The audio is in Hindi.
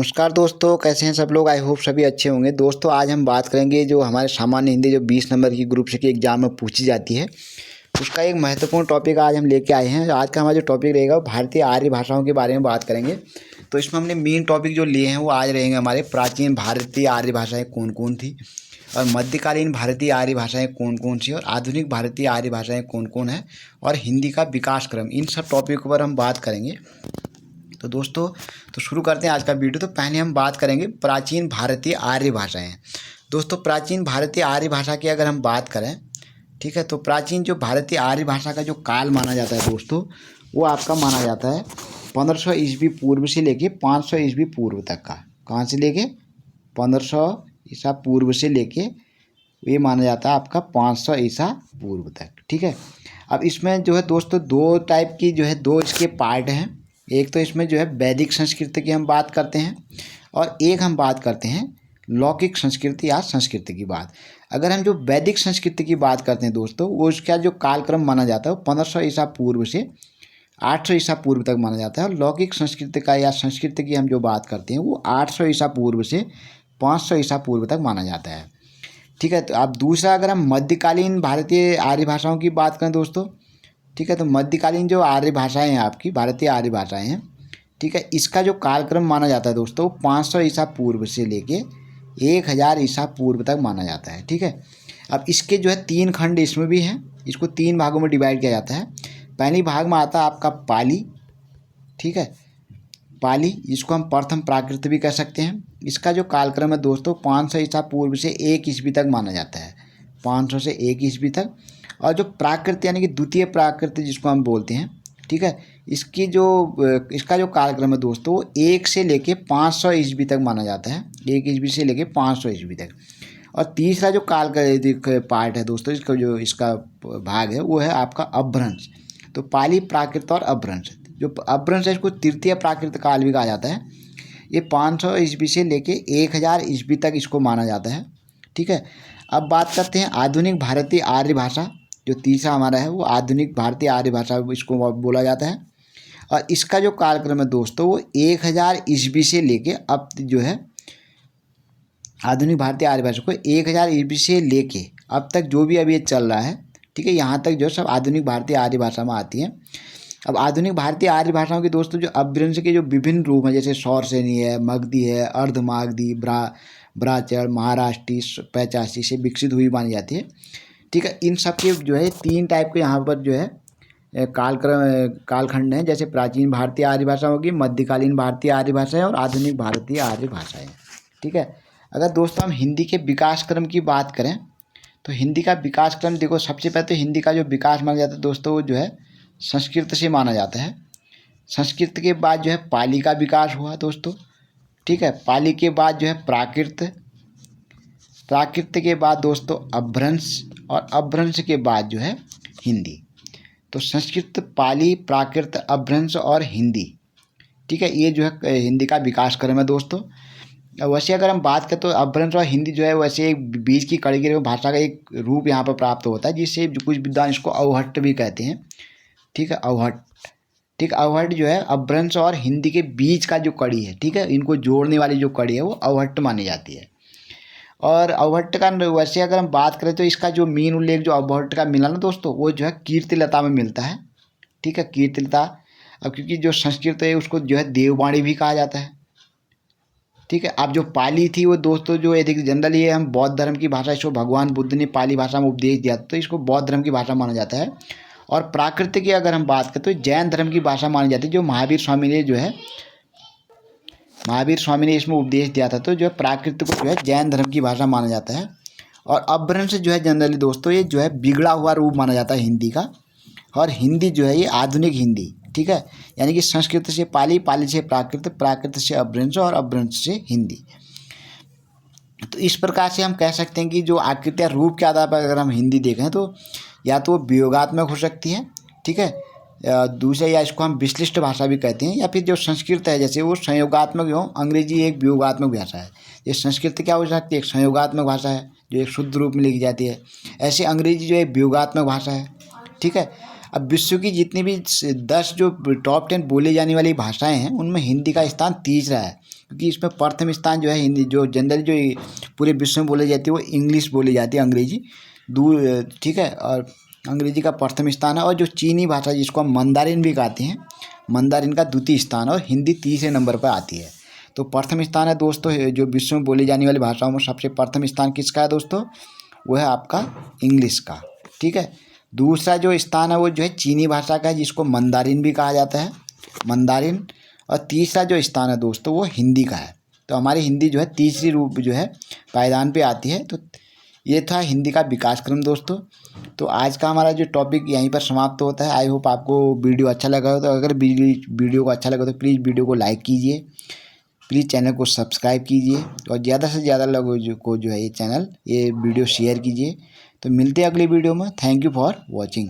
नमस्कार दोस्तों, कैसे हैं सब लोग। आई होप सभी अच्छे होंगे। दोस्तों आज हम बात करेंगे जो हमारे सामान्य हिंदी जो 20 नंबर की ग्रुप सी की एग्ज़ाम में पूछी जाती है, उसका एक महत्वपूर्ण टॉपिक आज हम लेके आए हैं। आज का हमारा जो टॉपिक रहेगा वो भारतीय आर्य भाषाओं के बारे में बात करेंगे। तो इसमें हमने मेन टॉपिक जो लिए हैं वो आज रहेंगे हमारे प्राचीन भारतीय आर्य भाषाएँ कौन कौन थी, और मध्यकालीन भारतीय आर्य भाषाएँ कौन कौन सी, और आधुनिक भारतीय आर्य भाषाएँ कौन कौन है, और हिंदी का विकास क्रम। इन सब टॉपिक पर हम बात करेंगे। तो दोस्तों तो शुरू करते हैं आज का वीडियो। तो पहले हम बात करेंगे प्राचीन भारतीय आर्य भाषाएं। दोस्तों प्राचीन भारतीय आर्य भाषा की अगर हम बात करें, ठीक है, तो प्राचीन जो भारतीय आर्य भाषा का जो काल माना जाता है दोस्तों, वो आपका माना जाता है 1500 ईस्वी पूर्व से लेके 500 ईस्वी पूर्व तक का। कहाँ से लेके 1500 ईसा पूर्व से लेके ये माना जाता है आपका 500 ईसा पूर्व तक। ठीक है, अब इसमें जो है दोस्तों दो टाइप की जो है दो इसके पार्ट हैं। एक तो इसमें जो है वैदिक संस्कृति की हम बात करते हैं, और एक हम बात करते हैं लौकिक संस्कृति या संस्कृति की बात। अगर हम जो वैदिक संस्कृति की बात करते हैं दोस्तों, वो उसका जो कालक्रम माना जाता है वो 1500 ईसा पूर्व से 800 ईसा पूर्व तक माना जाता है। और लौकिक संस्कृति का या संस्कृति की हम जो बात करते हैं वो 800 ईसा पूर्व से 500 ईसा पूर्व तक माना जाता है। ठीक है, तो अब दूसरा अगर हम मध्यकालीन भारतीय आर्य भाषाओं की बात करें दोस्तों, ठीक है, तो मध्यकालीन जो आर्य भाषाएं हैं आपकी भारतीय आर्य भाषाएं हैं, ठीक है, इसका जो कालक्रम माना जाता है दोस्तों 500 ईसा पूर्व से लेके 1000 ईसा पूर्व तक माना जाता है। ठीक है, अब इसके जो है 3 खंड इसमें भी हैं। इसको 3 भागों में डिवाइड किया जाता है। पहली भाग में आता है आपका पाली। ठीक है, पाली जिसको हम प्रथम प्राकृत भी कह सकते हैं। इसका जो कालक्रम है दोस्तों 500 ईसा पूर्व से 1 ईस्वी तक माना जाता है, 500 से 1 ईस्वी तक। और जो प्राकृत यानी कि द्वितीय प्राकृत जिसको हम बोलते हैं, ठीक है, इसका जो कालक्रम है दोस्तों 1 से लेके 500 ईस्वी तक माना जाता है, 1 ईस्वी से लेके 500 ईस्वी तक। और तीसरा जो काल का पार्ट है दोस्तों, इसका भाग है वो है आपका अपभ्रंश। तो पाली प्राकृत और अपभ्रंश, जो अपभ्रंश है इसको तृतीय प्राकृत काल भी कहा जाता है। ये 500 ईस्वी से लेके 1000 ईस्वी तक इसको माना जाता है। ठीक है, अब बात करते हैं आधुनिक भारतीय आर्य भाषा। जो तीसरा हमारा है वो आधुनिक भारतीय आर्य भाषा इसको बोला जाता है। और इसका जो कालक्रम है दोस्तों वो 1000 ईस्वी से लेके अब जो है आधुनिक भारतीय आर्य भाषा को 1000 ईस्वी से लेके अब तक जो भी अभी ये चल रहा है, ठीक है, यहाँ तक जो सब आधुनिक भारतीय आर्य भाषा में आती है। अब आधुनिक भारतीय आर्य भाषाओं के दोस्तों जो अपभ्रंश के जो विभिन्न रूप हैं, जैसे सौरसेनी है, मगधी है, अर्धमागधी, ब्राचर, महाराष्ट्री, पैचासी से विकसित हुई मानी जाती है। ठीक है, इन सब के जो है 3 टाइप के यहाँ पर जो है कालखंड हैं, जैसे प्राचीन भारतीय आर्य भाषा होगी, मध्यकालीन भारतीय आर्य भाषा है, और आधुनिक भारतीय आर्य भाषा है। ठीक है, अगर दोस्तों हम हिंदी के विकास क्रम की बात करें तो हिंदी का विकास क्रम देखो, सबसे पहले तो हिंदी का जो विकास माना जाता है दोस्तों वो जो है संस्कृत से माना जाता है। संस्कृत के बाद जो है पाली का विकास हुआ दोस्तों। ठीक है, पाली के बाद जो है प्राकृत के बाद दोस्तों अपभ्रंश, और अपभ्रंश के बाद जो है हिंदी। तो संस्कृत, पाली, प्राकृत, अपभ्रंश और हिंदी, ठीक है, ये जो है हिंदी का विकास क्रम है दोस्तों। वैसे अगर हम बात करें तो अपभ्रंश और हिंदी जो है वैसे एक बीच की कड़ी की भाषा का एक रूप यहाँ पर प्राप्त होता है, जिससे कुछ विद्वान इसको अवहट्ट भी कहते हैं। ठीक है, अवहट्ट, ठीक, अवहट्ट जो है अपभ्रंश और हिंदी के बीच का जो कड़ी है, ठीक है, इनको जोड़ने वाली जो कड़ी है वो अवहट्ट मानी जाती है। और अवहट्ट का वैसे अगर हम बात करें तो इसका जो मीन उल्लेख जो अवहट्ट का मिला ना दोस्तों, वो जो है कीर्तिलता में मिलता है। ठीक है, कीर्तिलता। अब क्योंकि जो संस्कृत है उसको जो है देववाणी भी कहा जाता है। ठीक है, अब जो पाली थी वो दोस्तों जो है जनरली ये हम बौद्ध धर्म की भाषा, इसको भगवान बुद्ध ने पाली भाषा में उपदेश दिया तो इसको बौद्ध धर्म की भाषा माना जाता है। और प्राकृत की अगर हम बात करें तो जैन धर्म की भाषा मानी जाती है, जो महावीर स्वामी ने इसमें उपदेश दिया था। तो जो है प्राकृत को जो है जैन धर्म की भाषा माना जाता है। और अपभ्रंश जो है जनरली दोस्तों ये जो है बिगड़ा हुआ रूप माना जाता है हिंदी का। और हिंदी जो है ये आधुनिक हिंदी, ठीक है, यानी कि संस्कृत से पाली, पाली से प्राकृत, प्राकृत से अपभ्रंश और अपभ्रंश से हिंदी। तो इस प्रकार से हम कह सकते हैं कि जो आकृति या रूप के आधार पर अगर हम हिंदी देखें तो या तो वो वियोगात्मक हो सकती है, ठीक है, दूसरे या इसको हम विश्लिष्ट भाषा भी कहते हैं, या फिर जो संस्कृत है जैसे वो संयोगात्मक एवं अंग्रेजी एक वियोगात्मक भाषा है। ये संस्कृत क्या हो सकती है, एक संयोगात्मक भाषा है जो एक शुद्ध रूप में लिखी जाती है। ऐसे अंग्रेजी जो है वियोगात्मक भाषा है। ठीक है, अब विश्व की जितनी भी 10 जो टॉप 10 बोली जाने वाली भाषाएं हैं उनमें हिंदी का स्थान तीसरा है, क्योंकि इसमें प्रथम स्थान जो है हिंदी, जो जनरली जो पूरे विश्व में बोली जाती है वो इंग्लिश बोली जाती है, अंग्रेजी ठीक है, और अंग्रेजी का प्रथम स्थान है। और जो चीनी भाषा जिसको हम मंदारिन भी कहते हैं, मंदारिन का द्वितीय स्थान और हिंदी तीसरे नंबर पर आती है। तो प्रथम स्थान है दोस्तों जो विश्व में बोली जाने वाली भाषाओं में सबसे प्रथम स्थान किसका है दोस्तों, वो है आपका इंग्लिश का, ठीक है। दूसरा जो स्थान है वो जो है चीनी भाषा का है जिसको मंदारिन भी कहा जाता है, मंदारिन। और तीसरा जो स्थान है दोस्तों वो हिंदी का है। तो हमारी हिंदी जो है तीसरी रूप जो है पायदान पे आती है। तो ये था हिंदी का विकास क्रम दोस्तों। तो आज का हमारा जो टॉपिक यहीं पर समाप्त होता है। आई होप आपको वीडियो अच्छा लगा हो। तो अगर वीडियो को अच्छा लगा तो प्लीज़ वीडियो को लाइक कीजिए, प्लीज़ चैनल को सब्सक्राइब कीजिए और ज़्यादा से ज़्यादा लोगों को जो है ये वीडियो शेयर कीजिए। तो मिलते हैं अगली वीडियो में। Thank you for watching.